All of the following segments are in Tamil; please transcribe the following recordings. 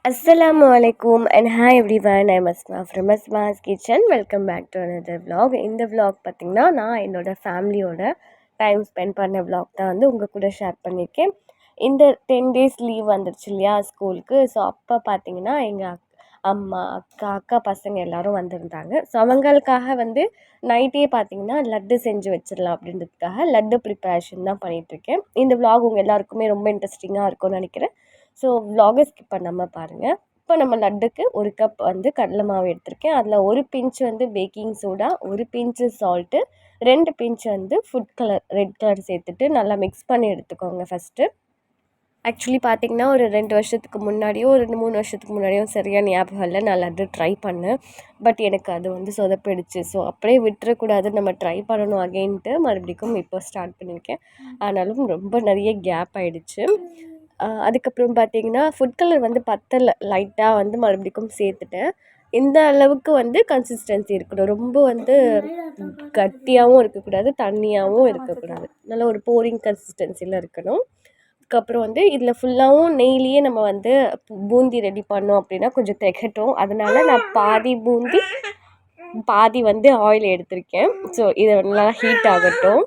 Assalamualaikum and hi everyone. I'm Asma from Asma's Kitchen. Welcome back to another vlog. இந்த vlog பார்த்திங்கன்னா நான் என்னோடய ஃபேமிலியோட டைம் ஸ்பெண்ட் பண்ண vlog தான் வந்து உங்கள் கூட ஷேர் பண்ணியிருக்கேன். இந்த 10 days லீவ் வந்துருச்சு இல்லையா ஸ்கூலுக்கு. ஸோ அப்போ பார்த்திங்கன்னா எங்கள் அம்மா அக்கா பசங்க எல்லோரும் வந்திருந்தாங்க. ஸோ அவங்களுக்காக வந்து நைட்டே பார்த்திங்கன்னா லட்டு செஞ்சு வச்சிடலாம் அப்படின்றதுக்காக லட்டு ப்ரிப்பரேஷன் தான் பண்ணிகிட்ருக்கேன். இந்த vlog உங்கள் எல்லாருக்குமே ரொம்ப இன்ட்ரெஸ்டிங்காக இருக்கும்னு நினைக்கிறேன். ஸோ vlog ஸ்கிப் பண்ணாமல் பாருங்கள். இப்போ நம்ம லட்டுக்கு ஒரு கப் வந்து கடலை மாவு எடுத்திருக்கேன். அதில் ஒரு பிஞ்ச் வந்து பேக்கிங் சோடா, ஒரு பிஞ்சு சால்ட்டு, 2 பிஞ்ச் வந்து ஃபுட் கலர் ரெட் கலர் சேர்த்துட்டு நல்லா மிக்ஸ் பண்ணி எடுத்துக்கோங்க ஃபஸ்ட்டு. ஆக்சுவலி பார்த்திங்கன்னா ஒரு 2 வருஷத்துக்கு முன்னாடியோ ஒரு 3 வருஷத்துக்கு முன்னாடியோ சரியாக ஞாபகம் இல்லை, நான் லட்டு ட்ரை பண்ணேன். பட் எனக்கு அது வந்து சொதப்பிடுச்சு. ஸோ அப்படியே விட்டுறக்கூடாது, நம்ம ட்ரை பண்ணணும் அகெயின்ட்டு மறுபடியும் இப்போ ஸ்டார்ட் பண்ணியிருக்கேன். ஆனாலும் ரொம்ப நிறைய கேப் ஆகிடுச்சு. அதுக்கப்புறம் பார்த்திங்கன்னா ஃபுட் கலர் வந்து பத்தலை, லைட்டாக வந்து மறுபடியும் சேர்த்துட்டேன். இந்த அளவுக்கு வந்து கன்சிஸ்டன்சி இருக்கணும். ரொம்ப வந்து கட்டியாகவும் இருக்கக்கூடாது, தண்ணியாகவும் இருக்கக்கூடாது. நல்ல ஒரு போரிங் கன்சிஸ்டன்சியில் இருக்கணும். அதுக்கப்புறம் வந்து இதில் ஃபுல்லாகவும் நெய்லேயே நம்ம வந்து பூந்தி ரெடி பண்ணோம் அப்படின்னா கொஞ்சம் திகட்டும். அதனால் நான் பாதி பூந்தி பாதி வந்து ஆயில் எடுத்திருக்கேன். ஸோ இதை நல்லா ஹீட் ஆகட்டும்.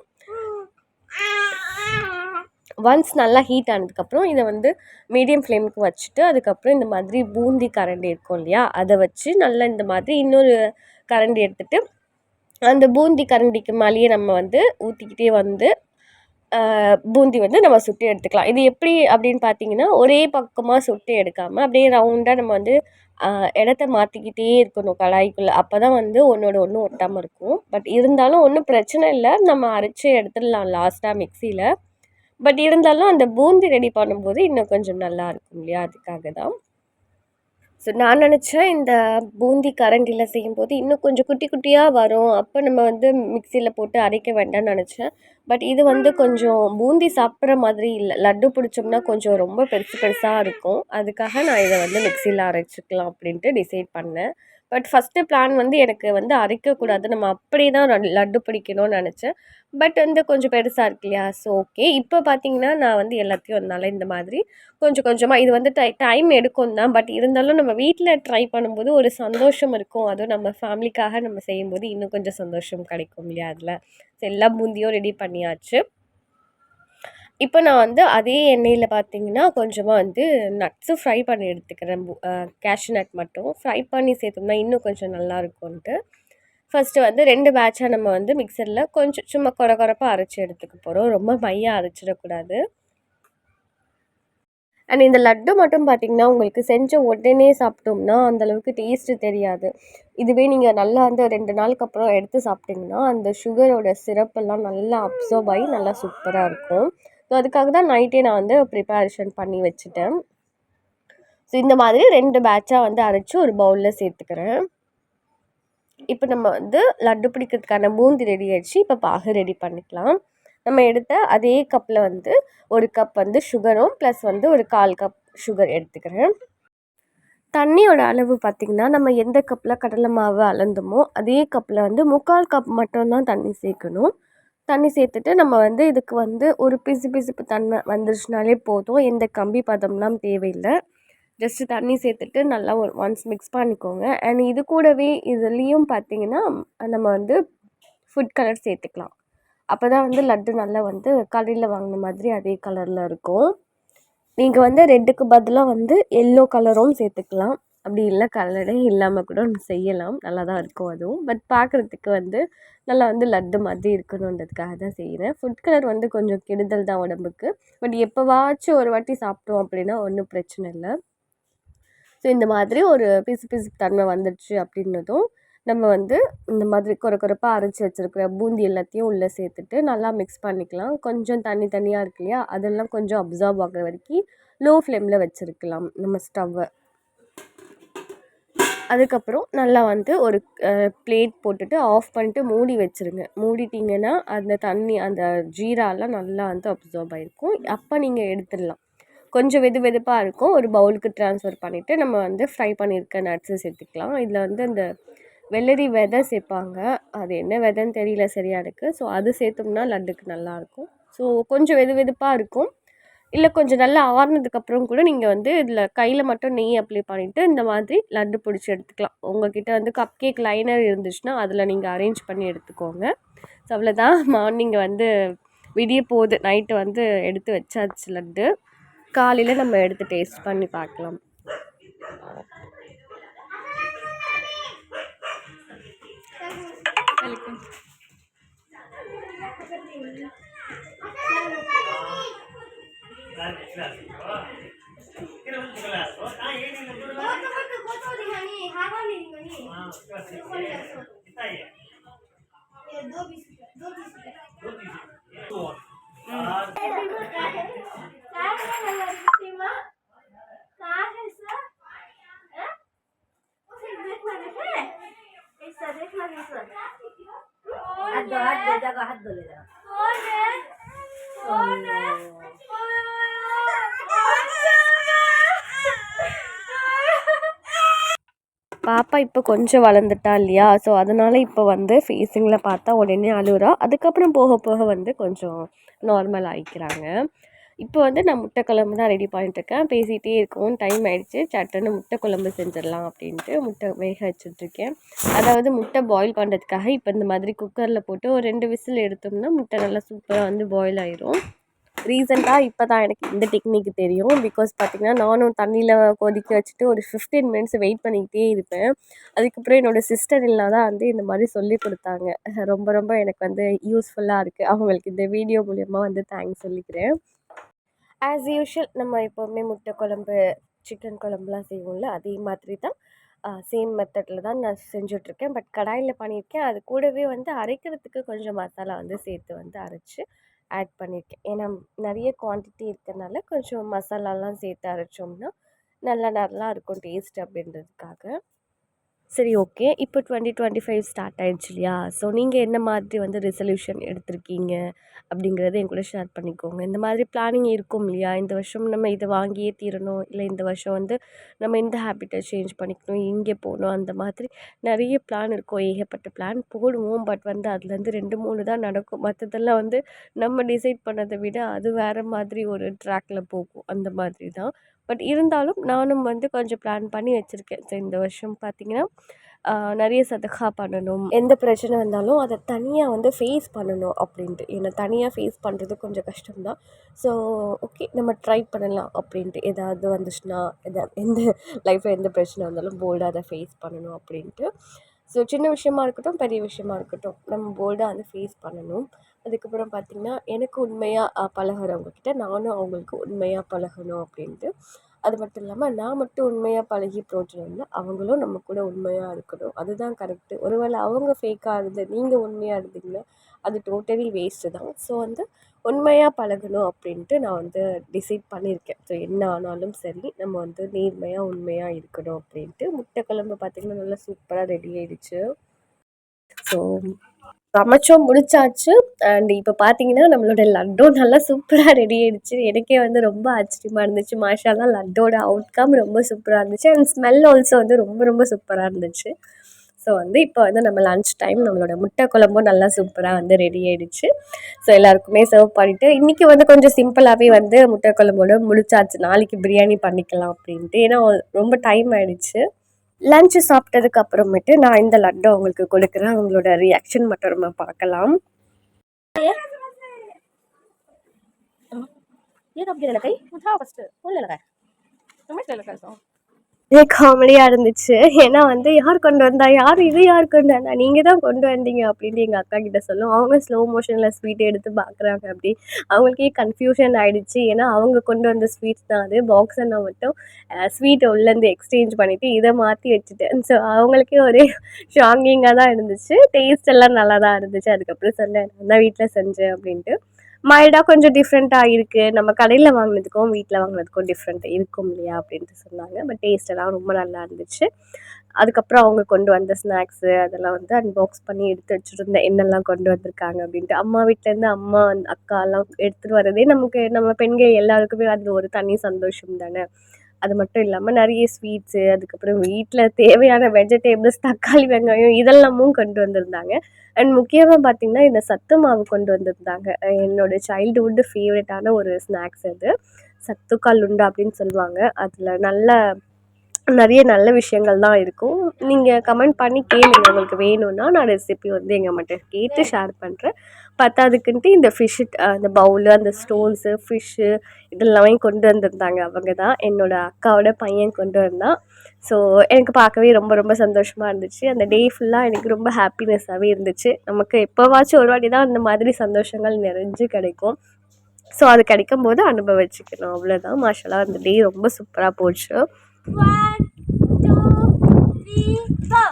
ஒன்ஸ் நல்லா ஹீட் ஆனதுக்கப்புறம் இதை வந்து மீடியம் ஃப்ளேமுக்கு வச்சுட்டு அதுக்கப்புறம் இந்த மாதிரி பூந்தி கரண்டி இருக்கும் இல்லையா, அதை வச்சு நல்லா இந்த மாதிரி இன்னொரு கரண்டி எடுத்துகிட்டு அந்த பூந்தி கரண்டிக்கு மேலேயே நம்ம வந்து ஊற்றிக்கிட்டே வந்து பூந்தி வந்து நம்ம சுட்டு எடுத்துக்கலாம். இது எப்படி அப்படின்னு பார்த்தீங்கன்னா ஒரே பக்கமாக சுட்டு எடுக்காமல் அப்படியே ரவுண்டாக நம்ம வந்து இடத்த மாற்றிக்கிட்டே இருக்கணும் கடாய்க்குள்ளே. அப்போ தான் வந்து ஒன்றோட ஒன்று ஒட்டாமல் இருக்கும். பட் இருந்தாலும் ஒன்றும் பிரச்சனை இல்லை, நம்ம அரைச்சி எடுத்துடலாம் லாஸ்ட்டாக மிக்சியில். பட் இருந்தாலும் அந்த பூந்தி ரெடி பண்ணும்போது இன்னும் கொஞ்சம் நல்லா இருக்கும் இல்லையா, அதுக்காக தான். ஸோ நான் நினச்சேன் இந்த பூந்தி கரண்டியில் செய்யும்போது இன்னும் கொஞ்சம் குட்டி குட்டியாக வரும், அப்போ நம்ம வந்து மிக்சியில் போட்டு அரைக்க வேண்டாம்னு நினச்சேன். பட் இது வந்து கொஞ்சம் பூந்தி சாப்பிட்ற மாதிரி இல்லை, லட்டு பிடிச்சோம்னா கொஞ்சம் ரொம்ப பெருசு பெருசாக இருக்கும். அதுக்காக நான் இதை வந்து மிக்சியில் அரைச்சிக்கலாம் அப்படின்ட்டு டிசைட் பண்ணேன். பட் ஃபஸ்ட்டு பிளான் வந்து எனக்கு வந்து அரைக்கக்கூடாது, நம்ம அப்படியே தான் லட்டு பிடிக்கணும்னு நினச்சேன். பட் வந்து கொஞ்சம் பெருசாக இருக்கு இல்லையா, ஸோ ஓகே. இப்போ பார்த்தீங்கன்னா நான் வந்து எல்லாத்தையும் அதனால இந்த மாதிரி கொஞ்சம் கொஞ்சமாக இது வந்து டைம் எடுக்கும் தான். பட் இருந்தாலும் நம்ம வீட்டில் ட்ரை பண்ணும்போது ஒரு சந்தோஷம் இருக்கும். அதுவும் நம்ம ஃபேமிலிக்காக நம்ம செய்யும்போது இன்னும் கொஞ்சம் சந்தோஷம் கிடைக்கும் இல்லையா அதில். ஸோ எல்லா பூந்தியும் ரெடி பண்ணியாச்சு. இப்போ நான் வந்து அதே எண்ணெயில் பார்த்தீங்கன்னா கொஞ்சமாக வந்து நட்ஸும் ஃப்ரை பண்ணி எடுத்துக்கிறேன். கேஷ்யூ நட் மட்டும் ஃப்ரை பண்ணி சேர்த்தோம்னா இன்னும் கொஞ்சம் நல்லாயிருக்கும்ன்ட்டு ஃபஸ்ட்டு வந்து 2 பேட்சாக நம்ம வந்து மிக்சரில் கொஞ்சம் சும்மா கொரப்பாக அரைச்சி எடுத்துக்க போகிறோம். ரொம்ப மையாக அரைச்சிடக்கூடாது. அண்ட் இந்த லட்டு மட்டும் பார்த்திங்கன்னா உங்களுக்கு செஞ்ச உடனே சாப்பிட்டோம்னா அந்தளவுக்கு டேஸ்ட்டு தெரியாது. இதுவே நீங்கள் நல்லா வந்து 2 நாளுக்கு அப்புறம் எடுத்து சாப்பிட்டிங்கன்னா அந்த சுகரோட சிரப்பெல்லாம் நல்லா அப்சர்வ் ஆகி நல்லா சூப்பராக இருக்கும். ஸோ அதுக்காக தான் நைட்டே நான் வந்து ப்ரிப்பரேஷன் பண்ணி வச்சுட்டேன். ஸோ இந்த மாதிரி 2 பேட்சாக வந்து அரைச்சி ஒரு பவுலில் சேர்த்துக்கிறேன். இப்போ நம்ம வந்து லட்டு பிடிக்கிறதுக்கான பூந்தி ரெடி ஆகிடுச்சு. இப்போ பாகு ரெடி பண்ணிக்கலாம். நம்ம எடுத்த அதே கப்பில் வந்து ஒரு கப் வந்து சுகரும் ப்ளஸ் வந்து ஒரு 1/4 கப் சுகர் எடுத்துக்கிறேன். தண்ணியோட அளவு பார்த்திங்கன்னா நம்ம எந்த கப்பில் கடலை மாவு அளந்தோமோ அதே கப்பில் வந்து 3/4 கப் மட்டும்தான் தண்ணி சேர்க்கணும். தண்ணி சேர்த்துட்டு நம்ம வந்து இதுக்கு வந்து ஒரு பிசுப்பு தன்மை வந்துருச்சுனாலே போதும், எந்த கம்பி பதம்லாம் தேவையில்லை. ஜஸ்ட்டு தண்ணி சேர்த்துட்டு நல்லா ஒன்ஸ் மிக்ஸ் பண்ணிக்கோங்க. அண்ட் இது கூடவே இதுலேயும் பார்த்திங்கன்னா நம்ம வந்து ஃபுட் கலர் சேர்த்துக்கலாம். அப்போ தான் வந்து லட்டு நல்லா வந்து கடையில் வாங்கின மாதிரி அதே கலரில் இருக்கும். நீங்கள் வந்து ரெட்டுக்கு பதிலாக வந்து எல்லோ கலரும் சேர்த்துக்கலாம். அப்படி இல்லை கலரே இல்லாமல் கூட செய்யலாம், நல்லா தான் இருக்கும் அதுவும். பட் பார்க்குறதுக்கு வந்து நல்லா வந்து லட்டு மாதிரி இருக்கணுன்றதுக்காக தான் செய்கிறேன். ஃபுட் கலர் வந்து கொஞ்சம் கெடுதல் தான் உடம்புக்கு. பட் எப்போவாச்சும் ஒரு வாட்டி சாப்பிட்டோம் அப்படின்னா ஒன்றும் பிரச்சனை இல்லை. ஸோ இந்த மாதிரி ஒரு பிசு தன்மை வந்துடுச்சு அப்படின்னதும் நம்ம வந்து இந்த மாதிரி கொரப்பாக அரைச்சி வச்சுருக்கிற பூந்தி எல்லாத்தையும் உள்ளே சேர்த்துட்டு நல்லா மிக்ஸ் பண்ணிக்கலாம். கொஞ்சம் தண்ணியாக இருக்கு இல்லையா, அதெல்லாம் கொஞ்சம் அப்சார்ப் ஆகிற வரைக்கும் லோ ஃப்ளேமில் வச்சுருக்கலாம் நம்ம ஸ்டவ்வை. அதுக்கப்புறம் நல்லா வந்து ஒரு பிளேட் போட்டுட்டு ஆஃப் பண்ணிட்டு மூடி வச்சுருங்க. மூடிட்டிங்கன்னா அந்த தண்ணி அந்த ஜீராலாம் நல்லா வந்து அப்சார்ப் ஆகிருக்கும். அப்போ நீங்கள் எடுத்துடலாம். கொஞ்சம் வெதுப்பாக இருக்கும். ஒரு பவுலுக்கு ட்ரான்ஸ்ஃபர் பண்ணிவிட்டு நம்ம வந்து ஃப்ரை பண்ணியிருக்க நட்ஸு சேர்த்துக்கலாம். இதில் வந்து அந்த வெள்ளரி விதை சேர்ப்பாங்க, அது என்ன விதைன்னு தெரியல சரியா எனக்கு. ஸோ அது சேர்த்தோம்னா லட்டுக்கு நல்லாயிருக்கும். ஸோ கொஞ்சம் வெதுப்பாக இருக்கும். இல்லை கொஞ்சம் நல்லா ஆறுனதுக்கப்புறம் கூட நீங்கள் வந்து இதில் கையில் மட்டும் நெய் அப்ளை பண்ணிவிட்டு இந்த மாதிரி லட்டு பிடிச்சி எடுத்துக்கலாம். உங்கள்கிட்ட வந்து கப் கேக் லைனர் இருந்துச்சுன்னா அதில் நீங்கள் அரேஞ்ச் பண்ணி எடுத்துக்கோங்க. ஸோ அவ்வளோதான். மார்னிங் வந்து விடிய போகுது, நைட்டு வந்து எடுத்து வச்சாச்சு லட்டு. காலையில் நம்ம எடுத்து டேஸ்ட் பண்ணி பார்க்கலாம். பாப்பா இப்போ கொஞ்சம் வளர்ந்துட்டா இல்லையா, ஸோ அதனால் இப்போ வந்து ஃபேஸிங்கில் பார்த்தா உடனே அழுகுறா. அதுக்கப்புறம் போக போக வந்து கொஞ்சம் நார்மல் ஆகிக்கிறாங்க. இப்போ வந்து நான் முட்டை குழம்பு தான் ரெடி பண்ணிட்டுருக்கேன். பேசிகிட்டே இருக்கவும் டைம் ஆகிடுச்சு, சட்டுன்னு முட்டை குழம்பு செஞ்சிடலாம் அப்படின்ட்டு முட்டை வேக வச்சுட்ருக்கேன். அதாவது முட்டை பாயில் பண்ணுறதுக்காக இப்போ இந்த மாதிரி குக்கரில் போட்டு ஒரு 2 விசில் எடுத்தோம்னா முட்டை நல்லா சூப்பராக வந்து பாயில் ஆயிரும். ரீசெண்டாக இப்போ தான் எனக்கு இந்த டெக்னிக் தெரியும். பிகாஸ் பார்த்திங்கன்னா நானும் தண்ணியில் கொதிக்க வச்சுட்டு ஒரு 15 மினிட்ஸ் வெயிட் பண்ணிக்கிட்டே இருப்பேன். அதுக்கப்புறம் என்னோடய சிஸ்டர் இல்லா தான் வந்து இந்த மாதிரி சொல்லி கொடுத்தாங்க. ரொம்ப ரொம்ப எனக்கு வந்து யூஸ்ஃபுல்லாக இருக்குது. அவங்களுக்கு இந்த வீடியோ மூலயமா வந்து தேங்க்ஸ் சொல்லிக்கிறேன். ஆஸ் யூஷுவல் நம்ம எப்போவுமே முட்டை குழம்பு, சிக்கன் குழம்புலாம் செய்வோம்ல, அதே மாதிரி தான் சேம் மெத்தடில் தான் நான் செஞ்சுட்ருக்கேன். பட் கடாயில் பண்ணியிருக்கேன். அது கூடவே வந்து அரைக்கிறதுக்கு கொஞ்சம் மசாலா வந்து சேர்த்து வந்து அரைச்சி ஆட் பண்ணியிருக்கேன். ஏன்னா நிறைய குவான்டிட்டி இருக்கிறனால கொஞ்சம் மசாலாலாம் சேர்த்து அரைச்சோம்னா நல்லா இருக்கும் டேஸ்ட் அப்படின்றதுக்காக. சரி, ஓகே. இப்போ 2025 ஸ்டார்ட் ஆகிடுச்சு இல்லையா, ஸோ நீங்கள் என்ன மாதிரி வந்து ரெசல்யூஷன் எடுத்திருக்கீங்க அப்படிங்கிறத என் கூட ஷேர் பண்ணிக்கோங்க. இந்த மாதிரி பிளானிங் இருக்கும் இல்லையா, இந்த வருஷம் நம்ம இதை வாங்கியே தீரணும், இல்லை இந்த வருஷம் வந்து நம்ம இந்த ஹேபிட்டை சேஞ்ச் பண்ணிக்கணும், இங்கே போகணும், அந்த மாதிரி நிறைய பிளான் இருக்கும். ஏகப்பட்ட பிளான் போடுவோம். பட் வந்து அதுலேருந்து 2, 3 தான் நடக்கும். மற்றதெல்லாம் வந்து நம்ம டிசைட் பண்ணதை விட அது வேறு மாதிரி ஒரு ட்ராக்கில் போகும். அந்த மாதிரி தான். பட் இருந்தாலும் நானும் வந்து கொஞ்சம் பிளான் பண்ணி வச்சுருக்கேன். ஸோ இந்த வருஷம் பார்த்திங்கன்னா நிறைய சதகா பண்ணணும், எந்த பிரச்சனை வந்தாலும் அதை தனியாக வந்து ஃபேஸ் பண்ணணும் அப்படின்ட்டு. ஏன்னா தனியாக ஃபேஸ் பண்ணுறது கொஞ்சம் கஷ்டம்தான். ஸோ ஓகே, நம்ம ட்ரை பண்ணலாம் அப்படின்ட்டு. ஏதாவது வந்துச்சுன்னா எந்த லைஃப்பில் எந்த பிரச்சனை வந்தாலும் போல்டாக அதை ஃபேஸ் பண்ணணும் அப்படின்ட்டு. ஸோ சின்ன விஷயமா இருக்கட்டும், பெரிய விஷயமா இருக்கட்டும், நம்ம போல்டாக வந்து ஃபேஸ் பண்ணணும். அதுக்கப்புறம் பார்த்திங்கன்னா எனக்கு உண்மையாக பழகிறவங்கக்கிட்ட நானும் அவங்களுக்கு உண்மையாக பழகணும் அப்படின்ட்டு. அது மட்டும் இல்லாமல் நான் மட்டும் உண்மையாக பழகி பிரோஜனம் இல்லை, அவங்களும் நம்ம கூட உண்மையாக இருக்கணும். அதுதான் கரெக்டு. ஒருவேளை அவங்க ஃபேக்காக இருந்து நீங்கள் உண்மையாக இருந்தீங்கன்னா அது டோட்டலி வேஸ்ட்டு தான். ஸோ வந்து உண்மையாக பழகணும் அப்படின்ட்டு நான் வந்து டிசைட் பண்ணியிருக்கேன். ஸோ என்ன ஆனாலும் சரி, நம்ம வந்து நேர்மையாக உண்மையாக இருக்கணும் அப்படின்ட்டு. முட்டை குழம்பு பார்த்திங்கன்னா நல்லா சூப்பராக ரெடி ஆகிடுச்சு. ஸோ சமைச்சோம், முடிச்சாச்சு. அண்ட் இப்போ பார்த்தீங்கன்னா நம்மளோட லட்டும் நல்லா சூப்பராக ரெடி ஆகிடுச்சு. எனக்கே வந்து ரொம்ப ஆச்சரியமாக இருந்துச்சு. மாஷால்லா, லட்டோட அவுட்கம் ரொம்ப சூப்பராக இருந்துச்சு. அண்ட் ஸ்மெல் ஆல்சோ வந்து ரொம்ப ரொம்ப சூப்பராக இருந்துச்சு. ஸோ வந்து இப்போ வந்து நம்ம லன்ச் டைம் நம்மளோட முட்டை குழம்பும் நல்லா சூப்பராக வந்து ரெடி ஆகிடுச்சு. ஸோ எல்லாருக்குமே சர்வ் பண்ணிவிட்டு இன்றைக்கி வந்து கொஞ்சம் சிம்பிளாகவே வந்து முட்டை குழம்போடு முடிச்சாச்சு. நாளைக்கு பிரியாணி பண்ணிக்கலாம் அப்படின்ட்டு. ஏன்னா ரொம்ப டைம் ஆகிடுச்சு. லன்ச்சு சாப்பிட்டதுக்கு அப்புறமேட்டு நான் இந்த லட்டு அவங்களுக்கு கொடுக்குறேன். அவங்களோட ரியாக்ஷன் மட்டும் நம்ம பார்க்கலாம். காமெடியாக இருந்துச்சு. ஏன்னா வந்து யார் கொண்டு வந்தா, யார் இது, யார் கொண்டு வந்தா, நீங்கள் தான் கொண்டு வந்தீங்க அப்படின்ட்டு எங்கள் அக்கா கிட்ட சொல்லும். அவங்க ஸ்லோ மோஷனில் ஸ்வீட் எடுத்து பார்க்குறாங்க. அப்படி அவங்களுக்கே கன்ஃபியூஷன் ஆகிடுச்சு. ஏன்னா அவங்க கொண்டு வந்த ஸ்வீட்ஸ் தான் அது. பாக்ஸை நான் மட்டும் ஸ்வீட்டை உள்ளேருந்து எக்ஸ்சேஞ்ச் பண்ணிவிட்டு இதை மாற்றி வச்சுட்டேன். ஸோ அவங்களுக்கே ஒரே ஷாக்கிங்காக தான் இருந்துச்சு. டேஸ்ட் எல்லாம் நல்லா தான் இருந்துச்சு. அதுக்கப்புறம் சொன்னேன், நான் தான் வீட்டில் செஞ்சேன் அப்படின்ட்டு. மைல்டாக கொஞ்சம் டிஃப்ரெண்ட்டாக இருக்குது, நம்ம கடையில் வாங்கினதுக்கும் வீட்டில் வாங்கினதுக்கும் டிஃப்ரெண்ட் இருக்கும் இல்லையா அப்படின்ட்டு சொன்னாங்க. பட் டேஸ்ட் எல்லாம் ரொம்ப நல்லா இருந்துச்சு. அதுக்கப்புறம் அவங்க கொண்டு வந்த ஸ்நாக்ஸு அதெல்லாம் வந்து அன்பாக்ஸ் பண்ணி எடுத்து வச்சுருந்தேன், என்னெல்லாம் கொண்டு வந்திருக்காங்க அப்படின்ட்டு. அம்மா வீட்டிலேருந்து அம்மா அக்காலாம் எடுத்துகிட்டு வரதே நமக்கு, நம்ம பெண்கள் எல்லாருக்குமே அது ஒரு தனி சந்தோஷம் தானே. அது மட்டும் இல்லாமல் நிறைய ஸ்வீட்ஸு, அதுக்கப்புறம் வீட்டில் தேவையான வெஜிடேபிள்ஸ், தக்காளி, வெங்காயம் இதெல்லாமும் கொண்டு வந்திருந்தாங்க. அண்ட் முக்கியமாக பார்த்திங்கன்னா இந்த சத்து மாவு கொண்டு வந்திருந்தாங்க. என்னோடய சைல்டுஹுட் ஃபேவரட்டான ஒரு ஸ்நாக்ஸ் அது. சத்துக்கால் உருண்டை அப்படின்னு சொல்லுவாங்க. அதில் நிறைய நல்ல விஷயங்கள் தான் இருக்கும். நீங்கள் கமெண்ட் பண்ணி கேளுங்க, உங்களுக்கு வேணும்னா நான் ரெசிபி வந்து எங்கள் அம்மாட்ட கேட்டு ஷேர் பண்ணுறேன். பத்தாதுக்குன்ட்டு இந்த ஃபிஷ்ஷு அந்த பவுலு, அந்த ஸ்டோன்ஸு, ஃபிஷ்ஷு இதெல்லாமே கொண்டு வந்திருந்தாங்க. அவங்க தான் என்னோடய அக்காவோட பையன் கொண்டு வந்தான். ஸோ எனக்கு பார்க்கவே ரொம்ப ரொம்ப சந்தோஷமாக இருந்துச்சு. அந்த டே ஃபுல்லாக எனக்கு ரொம்ப ஹாப்பினஸ்ஸாகவே இருந்துச்சு. நமக்கு எப்போவாச்சும் ஒரு வாட்டி தான் அந்த மாதிரி சந்தோஷங்கள் நிறைஞ்சு கிடைக்கும். ஸோ அது கிடைக்கும்போது அனுபவிச்சுக்கணும், அவ்வளோதான். மாஷாஅல்லாஹ் அந்த டே ரொம்ப சூப்பராக போச்சு. 1, 2, 3, go.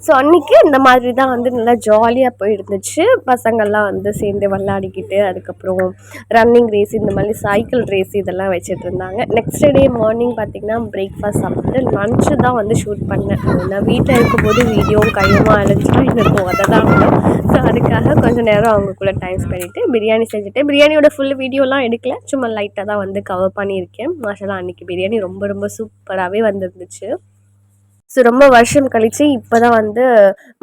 ஸோ அன்றைக்கி இந்த மாதிரி தான் வந்து நல்லா ஜாலியாக போயிருந்துச்சு. பசங்கள்லாம் வந்து சேர்ந்து விளாடிக்கிட்டு, அதுக்கப்புறம் ரன்னிங் ரேஸ், இந்த மாதிரி சைக்கிள் ரேஸ் இதெல்லாம் வச்சுட்டு இருந்தாங்க. நெக்ஸ்ட் டே மார்னிங் பார்த்திங்கன்னா பிரேக்ஃபாஸ்ட் சாப்பிட்டு லன்ச்சு தான் வந்து ஷூட் பண்ணேன். நான் வீட்டில் இருக்கும்போது வீடியோவும் கையுமா அழைச்சிட்டா இருக்கும், அதை தான் இருக்கும். ஸோ அதுக்காக கொஞ்சம் நேரம் அவங்க கூட டைம் பண்ணிவிட்டு பிரியாணி செஞ்சுட்டு, பிரியாணியோட ஃபுல் வீடியோலாம் எடுக்கல, சும்மா லைட்டாக தான் வந்து கவர் பண்ணியிருக்கேன். மாஷாஅல்லாஹ் அன்றைக்கி பிரியாணி ரொம்ப ரொம்ப சூப்பராகவே வந்துருந்துச்சு. ஸோ ரொம்ப வருஷம் கழித்து இப்போ தான் வந்து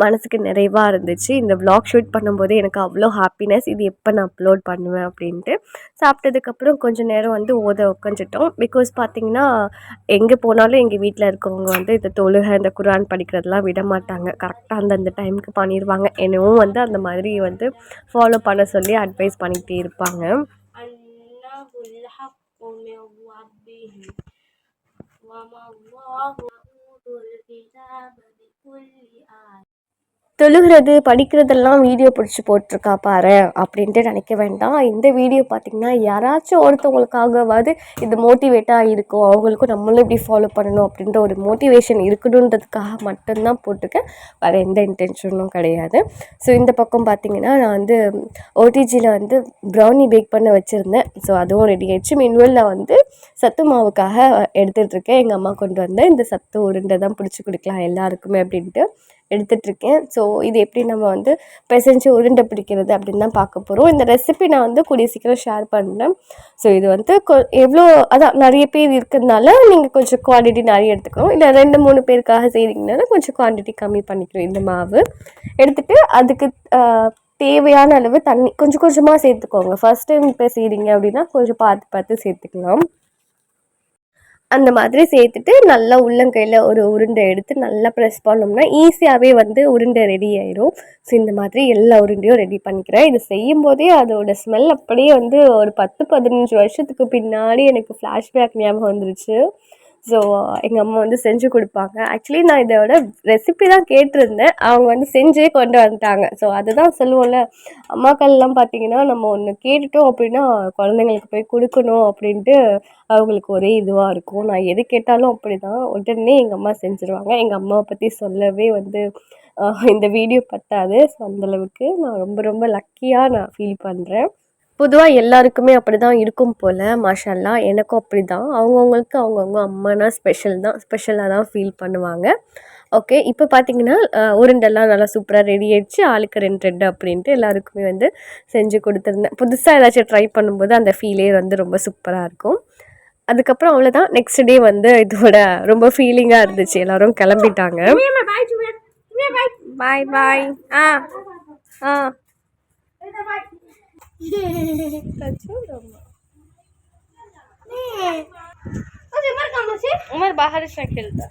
மனதுக்கு நிறைவாக இருந்துச்சு. இந்த விளாக் ஷூட் பண்ணும்போதே எனக்கு அவ்வளோ ஹாப்பினஸ், இது எப்போ நான் அப்லோட் பண்ணுவேன் அப்படின்ட்டு. சாப்பிட்டதுக்கப்புறம் கொஞ்சம் நேரம் வந்து ஓத உட்காந்துட்டோம். பிகாஸ் பார்த்திங்கன்னா எங்கே போனாலும் எங்கள் வீட்டில் இருக்கவங்க வந்து இந்த தொழுகை, இந்த குர்ஆன் படிக்கிறதெல்லாம் விட மாட்டாங்க. கரெக்டாக அந்தந்த டைமுக்கு பண்ணிடுவாங்க. என்னவும் வந்து அந்த மாதிரி வந்து ஃபாலோ பண்ண சொல்லி அட்வைஸ் பண்ணிகிட்டே இருப்பாங்க. தொழுகிறது படிக்கிறதெல்லாம் வீடியோ பிடிச்சி போட்டிருக்கா பாரு அப்படின்ட்டு நினைக்க வேண்டாம். இந்த வீடியோ பார்த்திங்கன்னா யாராச்சும் ஒருத்தவங்களுக்காகவாது இது மோட்டிவேட்டாக இருக்கும், அவங்களுக்கும் நம்மளும் இப்படி ஃபாலோ பண்ணணும் அப்படின்ற ஒரு மோட்டிவேஷன் இருக்கணுன்றதுக்காக மட்டும்தான் போட்டிருக்கேன். வேறு எந்த இன்டென்ஷனும் கிடையாது. ஸோ இந்த பக்கம் பார்த்திங்கன்னா நான் வந்து ஓடிஜியில் வந்து ப்ரௌனி பேக் பண்ண வச்சுருந்தேன். ஸோ அதுவும் ரெடி ஆகிடுச்சு. மீன்வெல்ல வந்து சத்து மாவுக்காக எடுத்துகிட்ருக்கேன். எங்கள் அம்மா கொண்டு வந்து இந்த சத்து உருண்டை தான் பிடிச்சி கொடுக்கலாம் எல்லாருக்குமே அப்படின்ட்டு எடுத்துகிட்ருக்கேன். ஸோ இது எப்படி நம்ம வந்து பிசைஞ்சு உருண்டை பிடிக்கிறது அப்படின்னு தான் பார்க்க போகிறோம். இந்த ரெசிபி நான் வந்து கூடிய சீக்கிரம் ஷேர் பண்ணுறேன். ஸோ இது வந்து எவ்வளோ அதான் நிறைய பேர் இருக்கிறதுனால நீங்கள் கொஞ்சம் குவான்டிட்டி நிறைய எடுத்துக்கணும். இல்லை 2-3 பேருக்காக செய்கிறீங்கனால கொஞ்சம் குவான்டிட்டி கம்மி பண்ணிக்கணும். இந்த மாவு எடுத்துகிட்டு அதுக்கு தேவையான அளவு தண்ணி கொஞ்சம் கொஞ்சமாக சேர்த்துக்கோங்க. ஃபஸ்ட் டைம் இப்போ செய்கிறீங்க அப்படின்னா கொஞ்சம் பார்த்து பார்த்து சேர்த்துக்கலாம். அந்த மாதிரி சேர்த்துட்டு நல்லா உள்ளங்கையில் ஒரு உருண்டை எடுத்து நல்லா ப்ரெஸ் பண்ணோம்னா ஈஸியாகவே வந்து உருண்டை ரெடி ஆயிடும். ஸோ இந்த மாதிரி எல்லா உருண்டையும் ரெடி பண்ணிக்கிறேன். இது செய்யும்போதே அதோட ஸ்மெல் அப்படியே வந்து ஒரு 10-15 வருஷத்துக்கு பின்னாடி எனக்கு ஃப்ளாஷ்பேக் ஞாபகம் வந்துருச்சு. ஸோ எங்கள் அம்மா வந்து செஞ்சு கொடுப்பாங்க. ஆக்சுவலி நான் இதோட ரெசிபி தான் கேட்டிருந்தேன், அவங்க வந்து செஞ்சே கொண்டு வந்துட்டாங்க. ஸோ அதுதான் சொல்லுவோம்ல, அம்மாக்கள்லாம் பார்த்திங்கன்னா நம்ம ஒன்று கேட்டுட்டோம் அப்படின்னா குழந்தைங்களுக்கு போய் கொடுக்கணும் அப்படின்ட்டு அவங்களுக்கு ஒரே இதுவாக இருக்கும். நான் எது கேட்டாலும் அப்படி தான் உடனே எங்கள் அம்மா செஞ்சுருவாங்க. எங்கள் அம்மாவை பற்றி சொல்லவே வந்து இந்த வீடியோ பத்தாது. ஸோ அந்தளவுக்கு நான் ரொம்ப ரொம்ப லக்கியாக நான் ஃபீல் பண்ணுறேன். பொதுவாக எல்லாருக்குமே அப்படி தான் இருக்கும் போல். மாஷாஅல்லாஹ் எனக்கும் அப்படி தான். அவங்கவுங்களுக்கு அவங்கவுங்க அம்மானா ஸ்பெஷலாக தான் ஃபீல் பண்ணுவாங்க. ஓகே, இப்போ பார்த்திங்கன்னா உருண்டெல்லாம் நல்லா சூப்பராக ரெடி ஆகிடுச்சு. ஆளுக்கு 2 அப்படின்ட்டு எல்லாருக்குமே வந்து செஞ்சு கொடுத்துருந்தேன். புதுசாக ஏதாச்சும் ட்ரை பண்ணும்போது அந்த ஃபீலே வந்து ரொம்ப சூப்பராக இருக்கும். அதுக்கப்புறம் அவ்வளோதான். நெக்ஸ்ட் டே வந்து இதோட ரொம்ப ஃபீலிங்காக இருந்துச்சு. எல்லோரும் கிளம்பிட்டாங்க. பாய் பாய். उमर बाहर से खेलता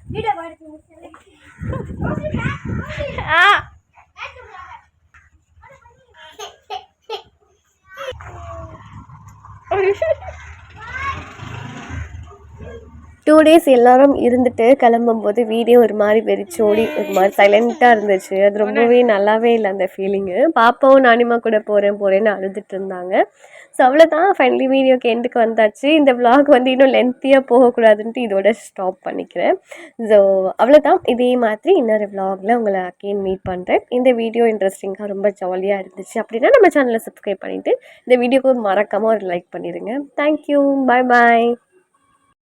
டூ டேஸ் எல்லோரும் இருந்துட்டு கிளம்பும்போது வீடியோ ஒரு மாதிரி வெறிச்சோடி ஒரு மாதிரி சைலண்ட்டாக இருந்துச்சு. அது ரொம்பவே நல்லாவே இல்லை அந்த ஃபீலிங்கு. பாப்பாவும் நானிமா கூட போகிறேன்னு அழுதுட்டு இருந்தாங்க. ஸோ அவ்வளோதான், ஃபைனலி வீடியோக்கு எண்டுக்கு வந்தாச்சு. இந்த விலாக் வந்து இன்னும் லென்த்தியாக போகக்கூடாதுன்ட்டு இதோட ஸ்டாப் பண்ணிக்கிறேன். ஸோ அவ்வளோதான். இதே மாதிரி இன்னொரு விலாகில் உங்களை அகெயின் மீட் பண்ணுறேன். இந்த வீடியோ இன்ட்ரெஸ்டிங்காக ரொம்ப ஜாலியாக இருந்துச்சு அப்படின்னா நம்ம சேனலை சப்ஸ்கிரைப் பண்ணிவிட்டு இந்த வீடியோக்கு மறக்காமல் ஒரு லைக் பண்ணிடுங்க. தேங்க்யூ, பாய் பாய்.